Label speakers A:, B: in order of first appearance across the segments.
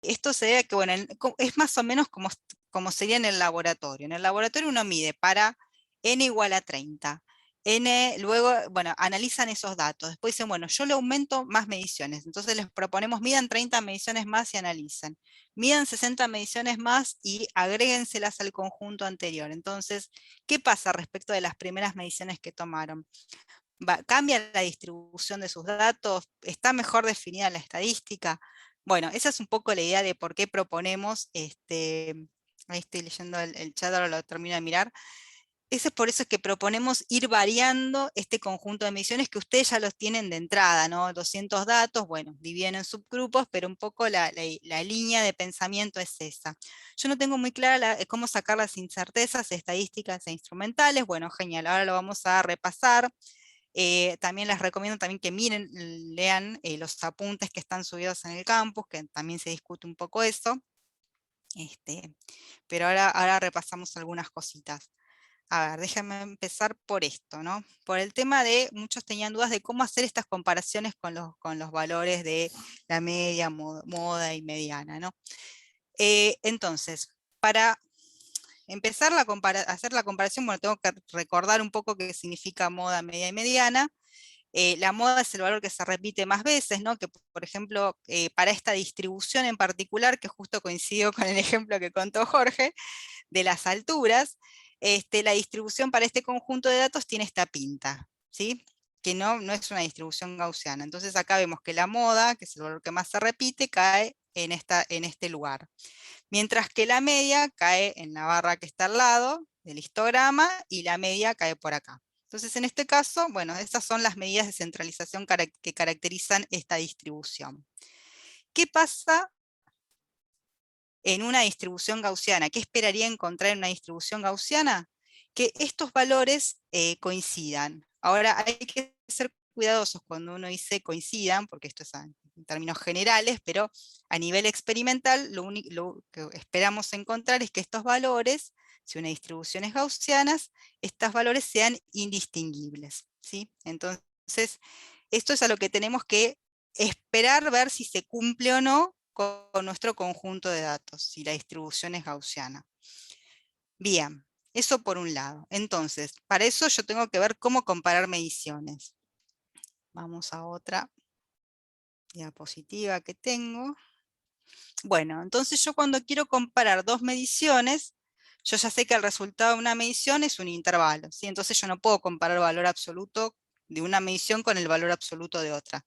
A: esto sería que, bueno, es más o menos como sería en el laboratorio. En el laboratorio uno mide para n igual a 30. Luego, bueno, analizan esos datos. Después dicen, bueno, yo le aumento más mediciones. Entonces les proponemos, midan 30 mediciones más y analicen. Midan 60 mediciones más y agréguenselas al conjunto anterior. Entonces, ¿qué pasa respecto de las primeras mediciones que tomaron? ¿Cambia la distribución de sus datos? ¿Está mejor definida la estadística? Bueno, esa es un poco la idea de por qué proponemos, ahí estoy leyendo el chat, ahora lo termino de mirar. Ese es por eso que proponemos ir variando este conjunto de mediciones que ustedes ya los tienen de entrada, ¿no? 200 datos, bueno, dividen en subgrupos, pero un poco la línea de pensamiento es esa. Yo no tengo muy clara cómo sacar las incertezas estadísticas e instrumentales. Bueno, genial, ahora lo vamos a repasar. También les recomiendo también que miren, lean los apuntes que están subidos en el campus, que también se discute un poco eso. Pero ahora repasamos algunas cositas. A ver, déjenme empezar por esto, ¿no? Por el tema de, muchos tenían dudas de cómo hacer estas comparaciones con los valores de la media, moda y mediana, ¿no? Entonces, para empezar a hacer la comparación, bueno, tengo que recordar un poco qué significa moda, media y mediana. La moda es el valor que se repite más veces, ¿no? Que por ejemplo, para esta distribución en particular, que justo coincidió con el ejemplo que contó Jorge, de las alturas, la distribución para este conjunto de datos tiene esta pinta, ¿sí? Que no es una distribución gaussiana. Entonces acá vemos que la moda, que es el valor que más se repite, cae en este lugar. Mientras que la media cae en la barra que está al lado del histograma y la media cae por acá. Entonces, en este caso, bueno, estas son las medidas de centralización que caracterizan esta distribución. ¿Qué pasa en una distribución gaussiana? ¿Qué esperaría encontrar en una distribución gaussiana? Que estos valores coincidan. Ahora, hay que ser cuidadosos cuando uno dice coincidan, porque esto es en términos generales, pero a nivel experimental lo que esperamos encontrar es que estos valores, si una distribución es gaussiana, estos valores sean indistinguibles, ¿sí? Entonces, esto es a lo que tenemos que esperar ver si se cumple o no con nuestro conjunto de datos, si la distribución es gaussiana. Bien, eso por un lado. Entonces, para eso yo tengo que ver cómo comparar mediciones. Vamos a otra diapositiva que tengo. Bueno, entonces yo cuando quiero comparar dos mediciones, yo ya sé que el resultado de una medición es un intervalo, ¿sí? Entonces yo no puedo comparar el valor absoluto de una medición con el valor absoluto de otra,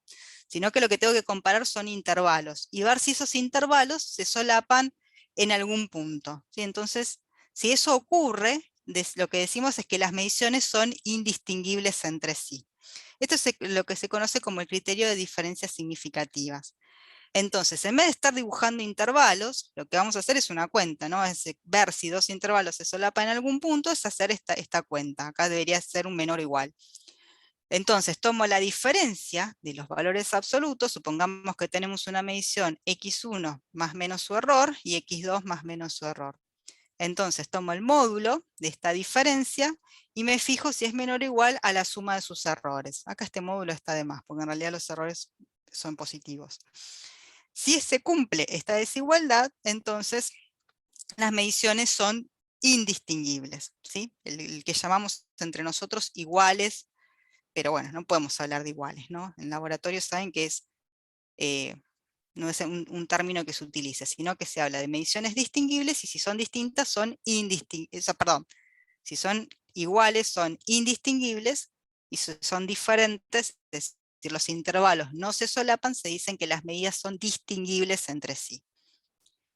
A: sino que lo que tengo que comparar son intervalos y ver si esos intervalos se solapan en algún punto, ¿sí? Entonces, si eso ocurre, lo que decimos es que las mediciones son indistinguibles entre sí. Esto es lo que se conoce como el criterio de diferencias significativas. Entonces, en vez de estar dibujando intervalos, lo que vamos a hacer es una cuenta, ¿no? Es ver si dos intervalos se solapan en algún punto, es hacer esta cuenta. Acá debería ser un menor o igual. Entonces, tomo la diferencia de los valores absolutos, supongamos que tenemos una medición x1 más menos su error y x2 más menos su error. Entonces, tomo el módulo de esta diferencia y me fijo si es menor o igual a la suma de sus errores. Acá este módulo está de más, porque en realidad los errores son positivos. Si se cumple esta desigualdad, entonces las mediciones son indistinguibles, ¿sí? El que llamamos entre nosotros iguales, pero bueno, no podemos hablar de iguales, ¿no? En laboratorio saben que no es un término que se utilice, sino que se habla de mediciones distinguibles y si son distintas son perdón, si son iguales son indistinguibles y si son diferentes, es decir, los intervalos no se solapan, se dicen que las medidas son distinguibles entre sí.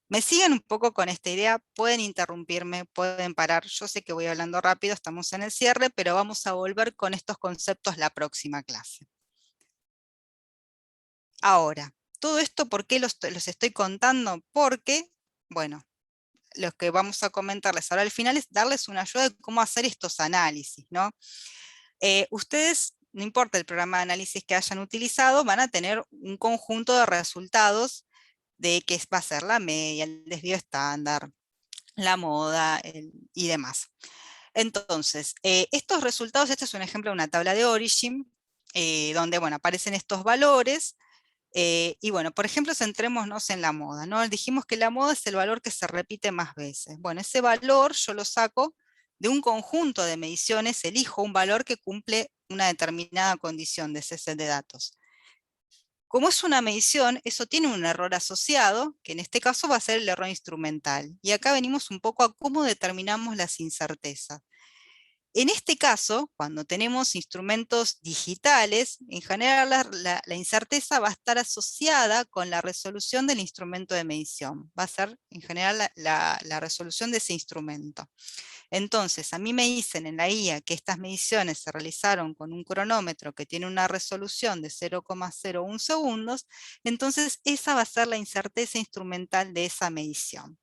A: ¿Me siguen un poco con esta idea? Pueden interrumpirme, pueden parar. Yo sé que voy hablando rápido, estamos en el cierre, pero vamos a volver con estos conceptos la próxima clase. Ahora, todo esto, ¿por qué los estoy contando? Porque, bueno, lo que vamos a comentarles ahora al final es darles una ayuda de cómo hacer estos análisis, ¿no? Ustedes, no importa el programa de análisis que hayan utilizado, van a tener un conjunto de resultados de qué va a ser la media, el desvío estándar, la moda y demás. Entonces, estos resultados, este es un ejemplo de una tabla de Origin, donde bueno, aparecen estos valores, Y bueno, por ejemplo, centrémonos en la moda, ¿no? Dijimos que la moda es el valor que se repite más veces. Bueno, ese valor yo lo saco de un conjunto de mediciones, elijo un valor que cumple una determinada condición de ese set de datos. Como es una medición, eso tiene un error asociado, que en este caso va a ser el error instrumental. Y acá venimos un poco a cómo determinamos las incertezas. En este caso, cuando tenemos instrumentos digitales, en general la incerteza va a estar asociada con la resolución del instrumento de medición. Va a ser en general la resolución de ese instrumento. Entonces, a mí me dicen en la guía que estas mediciones se realizaron con un cronómetro que tiene una resolución de 0,01 segundos, entonces esa va a ser la incerteza instrumental de esa medición.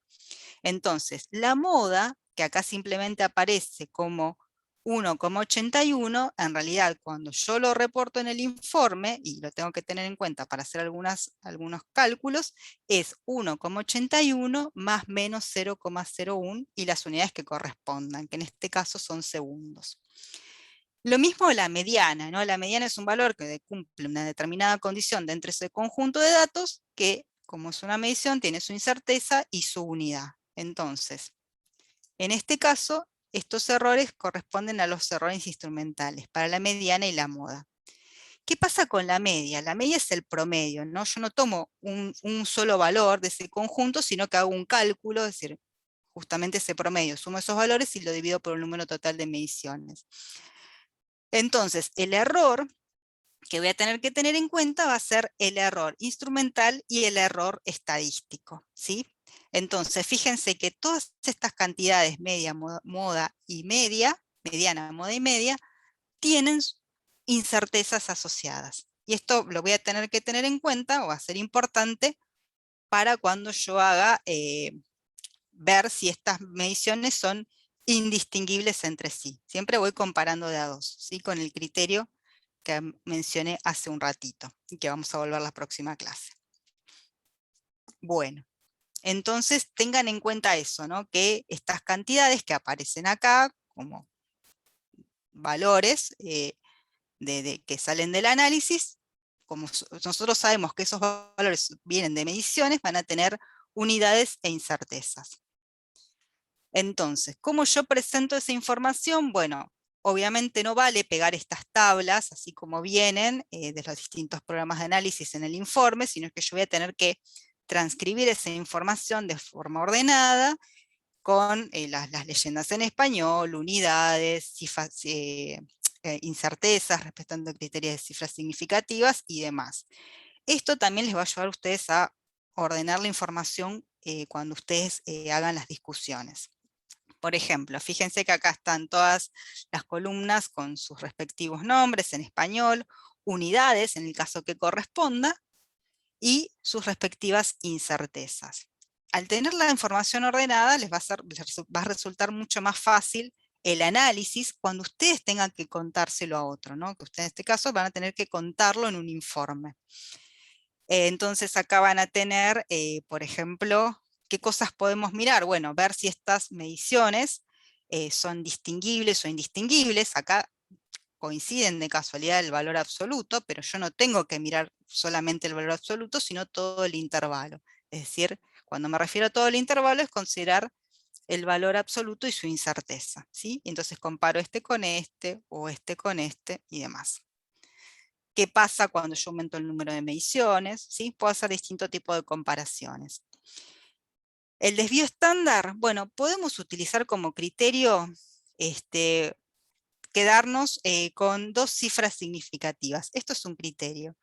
A: Entonces, la moda, que acá simplemente aparece como 1,81, en realidad cuando yo lo reporto en el informe, y lo tengo que tener en cuenta para hacer algunos cálculos, es 1,81 más menos 0,01 y las unidades que correspondan, que en este caso son segundos. Lo mismo la mediana, ¿no? La mediana es un valor que cumple una determinada condición dentro de ese conjunto de datos que, como es una medición, tiene su incerteza y su unidad. Entonces, en este caso, estos errores corresponden a los errores instrumentales, para la mediana y la moda. ¿Qué pasa con la media? La media es el promedio, ¿no? Yo no tomo un solo valor de ese conjunto, sino que hago un cálculo, es decir, justamente ese promedio, sumo esos valores y lo divido por el número total de mediciones. Entonces, el error que voy a tener que tener en cuenta va a ser el error instrumental y el error estadístico, ¿sí? Entonces, fíjense que todas estas cantidades, media, moda y media, mediana, moda y media, tienen incertezas asociadas. Y esto lo voy a tener que tener en cuenta, o va a ser importante, para cuando yo haga, ver si estas mediciones son indistinguibles entre sí. Siempre voy comparando de a dos, ¿sí? Con el criterio que mencioné hace un ratito y que vamos a volver a la próxima clase. Bueno, entonces tengan en cuenta eso, ¿no? Que estas cantidades que aparecen acá como valores que salen del análisis, como nosotros sabemos que esos valores vienen de mediciones, van a tener unidades e incertezas. Entonces, ¿cómo yo presento esa información? Bueno, obviamente no vale pegar estas tablas, así como vienen de los distintos programas de análisis en el informe, sino que yo voy a tener que transcribir esa información de forma ordenada, con las leyendas en español, unidades, cifras, incertezas, respetando criterios de cifras significativas y demás. Esto también les va a ayudar a ustedes a ordenar la información cuando ustedes hagan las discusiones. Por ejemplo, fíjense que acá están todas las columnas con sus respectivos nombres en español, unidades en el caso que corresponda, y sus respectivas incertezas. Al tener la información ordenada, les va a resultar mucho más fácil el análisis cuando ustedes tengan que contárselo a otro, ¿no? Que ustedes en este caso van a tener que contarlo en un informe. Entonces acá van a tener, por ejemplo, ¿qué cosas podemos mirar? Bueno, ver si estas mediciones son distinguibles o indistinguibles. Acá coinciden de casualidad el valor absoluto, pero yo no tengo que mirar solamente el valor absoluto, sino todo el intervalo. Es decir, cuando me refiero a todo el intervalo es considerar el valor absoluto y su incerteza, ¿sí? Entonces comparo este con este, o este con este, y demás. ¿Qué pasa cuando yo aumento el número de mediciones? ¿Sí? Puedo hacer distintos tipos de comparaciones. El desvío estándar, bueno, podemos utilizar como criterio quedarnos con dos cifras significativas. Esto es un criterio,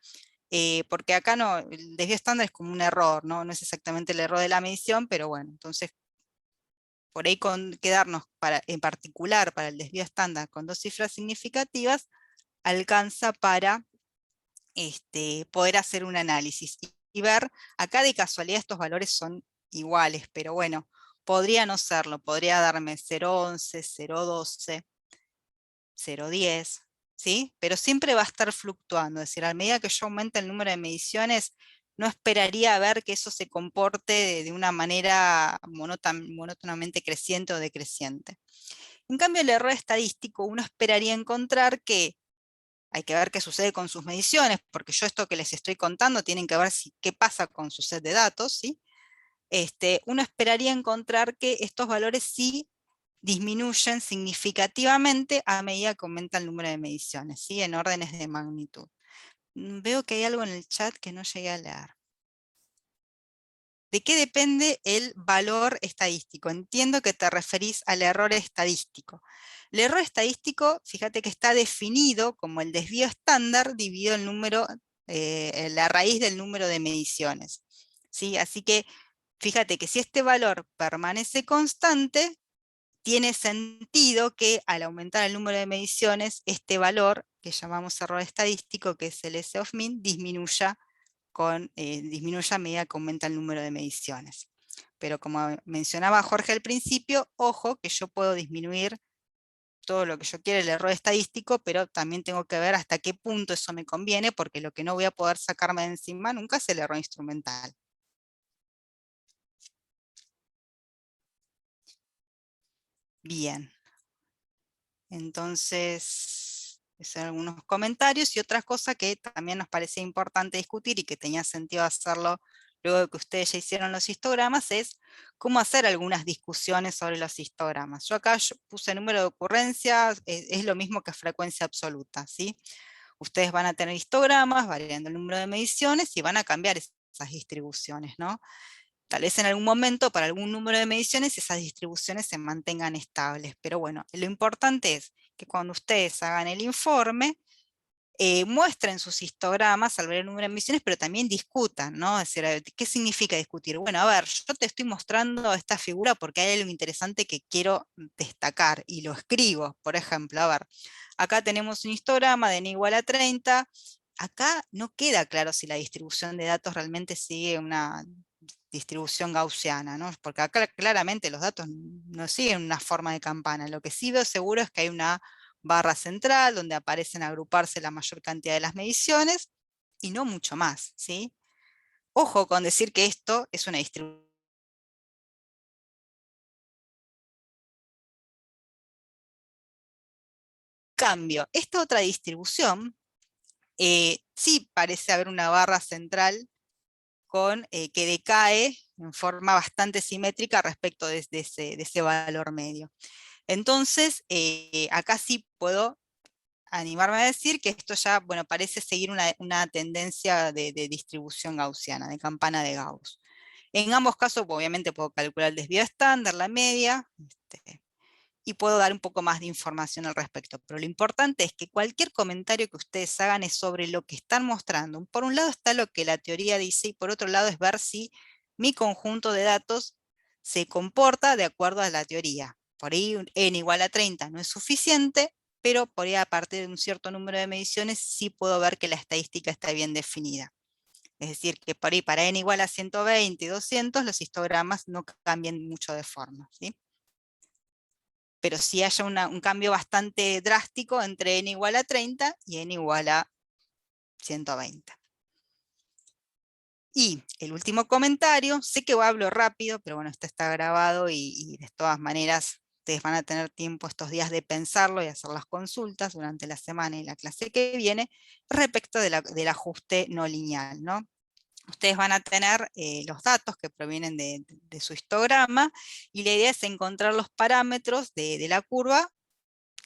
A: porque acá no, el desvío estándar es como un error, ¿no? No es exactamente el error de la medición, pero bueno, entonces por ahí quedarnos en particular para el desvío estándar con dos cifras significativas, alcanza para poder hacer un análisis y ver, acá de casualidad estos valores son iguales, pero bueno, podría no serlo, podría darme 0,11, 0,12, 0,10, ¿sí? Pero siempre va a estar fluctuando, es decir, a medida que yo aumente el número de mediciones, no esperaría ver que eso se comporte de una manera monótonamente creciente o decreciente. En cambio, el error estadístico, uno esperaría encontrar que hay que ver qué sucede con sus mediciones, porque yo esto que les estoy contando tienen que ver qué pasa con su set de datos, ¿sí? Uno esperaría encontrar que estos valores sí disminuyen significativamente a medida que aumenta el número de mediciones, ¿sí? En órdenes de magnitud. Veo que hay algo en el chat que no llegué a leer. ¿De qué depende el valor estadístico? Entiendo que te referís al error estadístico. El error estadístico, fíjate que está definido como el desvío estándar dividido el número, la raíz del número de mediciones, ¿sí? Así que fíjate que si este valor permanece constante, tiene sentido que al aumentar el número de mediciones, este valor, que llamamos error estadístico, que es el S of mean, disminuya a medida que aumenta el número de mediciones. Pero como mencionaba Jorge al principio, ojo que yo puedo disminuir todo lo que yo quiera el error estadístico, pero también tengo que ver hasta qué punto eso me conviene, porque lo que no voy a poder sacarme de encima nunca es el error instrumental. Bien. Entonces, esos son algunos comentarios y otra cosa que también nos parece importante discutir y que tenía sentido hacerlo luego de que ustedes ya hicieron los histogramas es cómo hacer algunas discusiones sobre los histogramas. Yo acá puse número de ocurrencias, es lo mismo que frecuencia absoluta, ¿sí? Ustedes van a tener histogramas variando el número de mediciones y van a cambiar esas distribuciones, ¿no? Tal vez en algún momento, para algún número de mediciones, esas distribuciones se mantengan estables. Pero bueno, lo importante es que cuando ustedes hagan el informe, muestren sus histogramas al ver el número de mediciones, pero también discutan, ¿no? Es decir, ¿qué significa discutir? Bueno, a ver, yo te estoy mostrando esta figura porque hay algo interesante que quiero destacar y lo escribo. Por ejemplo, a ver, acá tenemos un histograma de n igual a 30. Acá no queda claro si la distribución de datos realmente sigue una distribución gaussiana, ¿no? Porque acá claramente los datos no siguen una forma de campana. Lo que sí veo seguro es que hay una barra central donde aparecen agruparse la mayor cantidad de las mediciones y no mucho más, ¿sí? Ojo con decir que esto es una distribución. Cambio, esta otra distribución sí parece haber una barra central que decae en forma bastante simétrica respecto de ese valor medio. Entonces, acá sí puedo animarme a decir que esto ya, bueno, parece seguir una tendencia de distribución gaussiana, de campana de Gauss. En ambos casos, obviamente, puedo calcular el desvío estándar, la media, y puedo dar un poco más de información al respecto. Pero lo importante es que cualquier comentario que ustedes hagan es sobre lo que están mostrando. Por un lado está lo que la teoría dice, y por otro lado es ver si mi conjunto de datos se comporta de acuerdo a la teoría. Por ahí n igual a 30 no es suficiente, pero por ahí a partir de un cierto número de mediciones sí puedo ver que la estadística está bien definida. Es decir, que por ahí para n igual a 120 y 200 los histogramas no cambian mucho de forma, ¿sí? Pero sí haya un cambio bastante drástico entre n igual a 30 y n igual a 120. Y el último comentario, sé que hablo rápido, pero bueno, esto está grabado y de todas maneras ustedes van a tener tiempo estos días de pensarlo y hacer las consultas durante la semana y la clase que viene respecto del ajuste no lineal, ¿no? Ustedes van a tener los datos que provienen de su histograma y la idea es encontrar los parámetros de la curva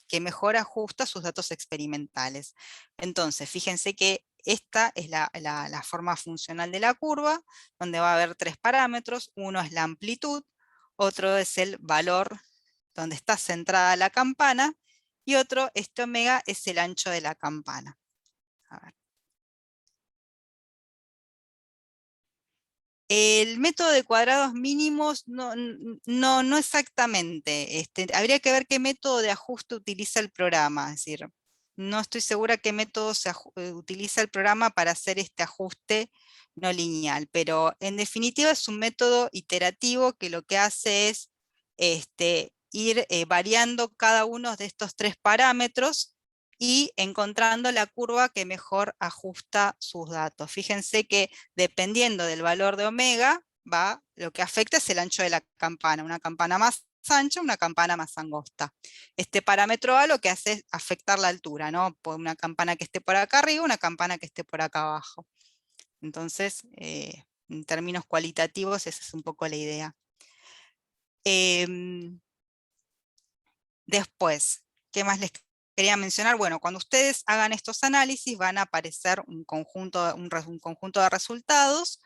A: que mejor ajusta sus datos experimentales. Entonces, fíjense que esta es la forma funcional de la curva, donde va a haber tres parámetros. Uno es la amplitud, otro es el valor donde está centrada la campana, y otro, este omega, es el ancho de la campana. A ver. El método de cuadrados mínimos no exactamente. Habría que ver qué método de ajuste utiliza el programa. Es decir, no estoy segura qué método utiliza el programa para hacer este ajuste no lineal, pero en definitiva es un método iterativo que lo que hace es ir variando cada uno de estos tres parámetros y encontrando la curva que mejor ajusta sus datos. Fíjense que dependiendo del valor de omega, lo que afecta es el ancho de la campana. Una campana más ancha, una campana más angosta. Este parámetro A lo que hace es afectar la altura, ¿no? Por una campana que esté por acá arriba, una campana que esté por acá abajo. Entonces, en términos cualitativos, esa es un poco la idea. Después, ¿qué más les quería mencionar? Bueno, cuando ustedes hagan estos análisis van a aparecer un conjunto de resultados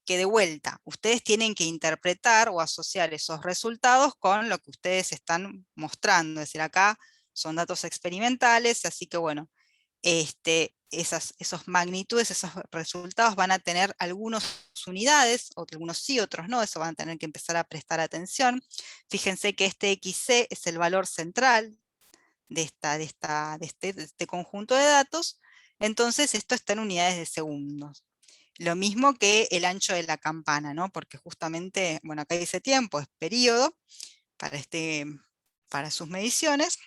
A: que de vuelta, ustedes tienen que interpretar o asociar esos resultados con lo que ustedes están mostrando. Es decir, acá son datos experimentales, así que bueno, esos magnitudes, esos resultados van a tener algunas unidades, algunos sí, otros no, eso van a tener que empezar a prestar atención. Fíjense que este XC es el valor central de este conjunto de datos, entonces esto está en unidades de segundos. Lo mismo que el ancho de la campana, ¿no? Porque justamente, bueno, acá dice tiempo, es periodo para sus mediciones,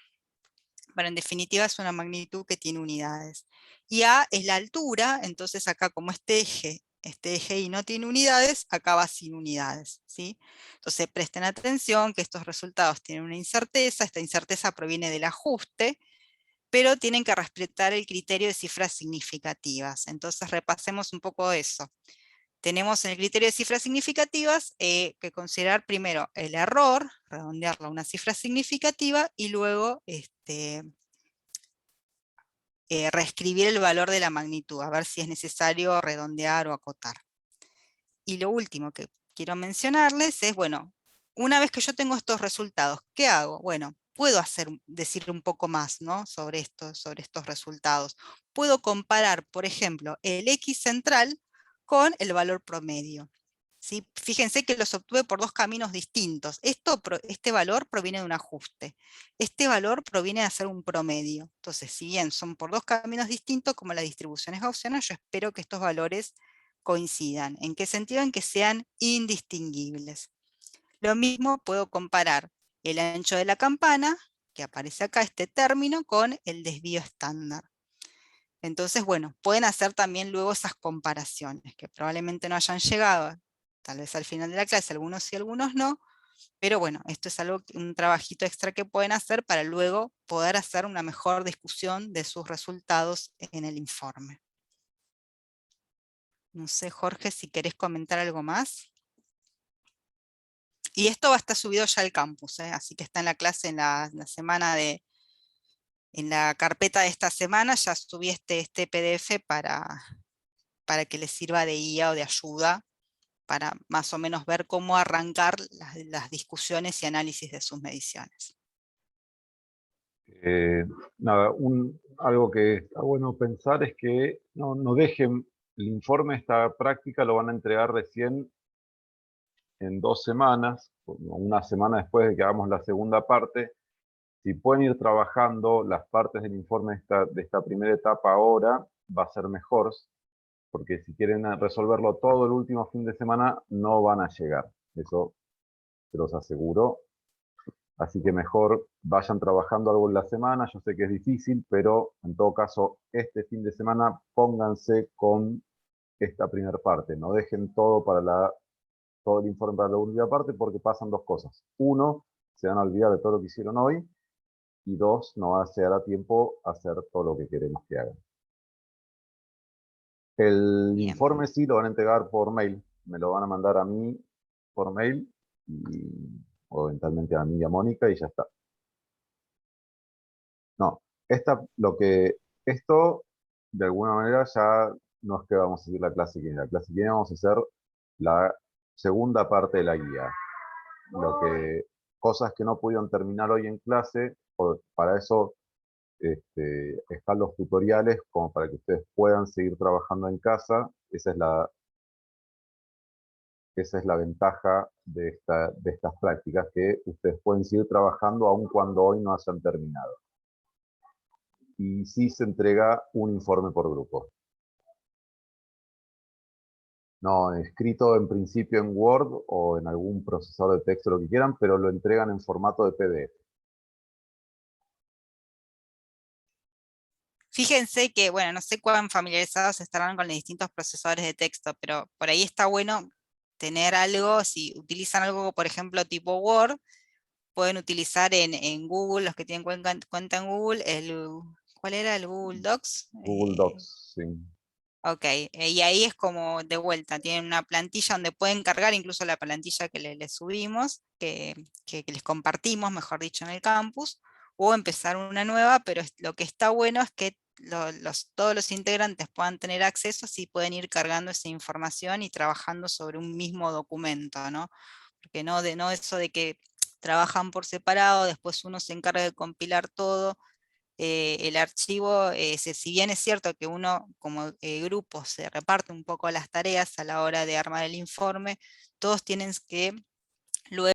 A: pero en definitiva es una magnitud que tiene unidades. Y A es la altura, entonces acá como este eje Y no tiene unidades, acá va sin unidades, ¿sí? Entonces presten atención que estos resultados tienen una incerteza, esta incerteza proviene del ajuste, pero tienen que respetar el criterio de cifras significativas. Entonces repasemos un poco eso. Tenemos en el criterio de cifras significativas que considerar primero el error, redondearlo a una cifra significativa, y luego reescribir el valor de la magnitud, a ver si es necesario redondear o acotar. Y lo último que quiero mencionarles es, bueno, una vez que yo tengo estos resultados, ¿qué hago? Bueno, puedo decir un poco más, ¿no? sobre estos resultados. Puedo comparar, por ejemplo, el X central con el valor promedio. ¿Sí? Fíjense que los obtuve por dos caminos distintos. Este valor proviene de un ajuste. Este valor proviene de hacer un promedio. Entonces, si bien son por dos caminos distintos, como la distribución es gaussiana, yo espero que estos valores coincidan. ¿En qué sentido? En que sean indistinguibles. Lo mismo puedo comparar el ancho de la campana, que aparece acá, este término, con el desvío estándar. Entonces, bueno, pueden hacer también luego esas comparaciones, que probablemente no hayan llegado, tal vez al final de la clase, algunos sí, algunos no, pero bueno, esto es un trabajito extra que pueden hacer para luego poder hacer una mejor discusión de sus resultados en el informe. No sé, Jorge, si querés comentar algo más. Y esto va a estar subido ya al campus, así que está en la clase en la semana en la carpeta de esta semana, ya subí este PDF para que les sirva de guía o de ayuda para más o menos ver cómo arrancar las discusiones y análisis de sus mediciones.
B: Nada, algo que está bueno pensar es que no dejen el informe, esta práctica lo van a entregar recién en 2 semanas, una semana después de que hagamos la segunda parte. Si pueden ir trabajando las partes del informe de esta primera etapa ahora, va a ser mejor, porque si quieren resolverlo todo el último fin de semana, no van a llegar. Eso se los aseguro. Así que mejor vayan trabajando algo en la semana. Yo sé que es difícil, pero en todo caso, este fin de semana pónganse con esta primera parte. No dejen todo el informe para la última parte, porque pasan dos cosas. Uno, se van a olvidar de todo lo que hicieron hoy. Y dos, no va a llegar a tiempo a hacer todo lo que queremos que hagan. El
A: Bien.
B: informe sí lo van a entregar por mail. Me lo van a mandar a mí por mail, o eventualmente a mí y a Mónica, y ya está. No, esto de alguna manera ya no es que vamos a seguir la clase que viene. La clase que viene vamos a hacer la segunda parte de la guía. Cosas que no pudieron terminar hoy en clase, para eso están los tutoriales como para que ustedes puedan seguir trabajando en casa. Esa es la ventaja de estas prácticas, que ustedes pueden seguir trabajando aun cuando hoy no hayan terminado. Y sí se entrega un informe por grupo. No, escrito en principio en Word o en algún procesador de texto, lo que quieran, pero lo entregan en formato de PDF.
A: Fíjense que, bueno, no sé cuán familiarizados estarán con los distintos procesadores de texto, pero por ahí está bueno tener algo, si utilizan algo, por ejemplo, tipo Word, pueden utilizar en Google, los que tienen cuenta en Google, ¿cuál era? El Google Docs.
B: Google Docs, sí.
A: Ok, y ahí es como de vuelta, tienen una plantilla donde pueden cargar incluso la plantilla que les subimos, que les compartimos, mejor dicho, en el campus, o empezar una nueva, pero lo que está bueno es que todos los integrantes puedan tener acceso, así pueden ir cargando esa información y trabajando sobre un mismo documento, ¿no? Porque no eso de que trabajan por separado, después uno se encarga de compilar todo. El archivo, si bien es cierto que uno como grupo se reparte un poco las tareas a la hora de armar el informe, todos tienen que luego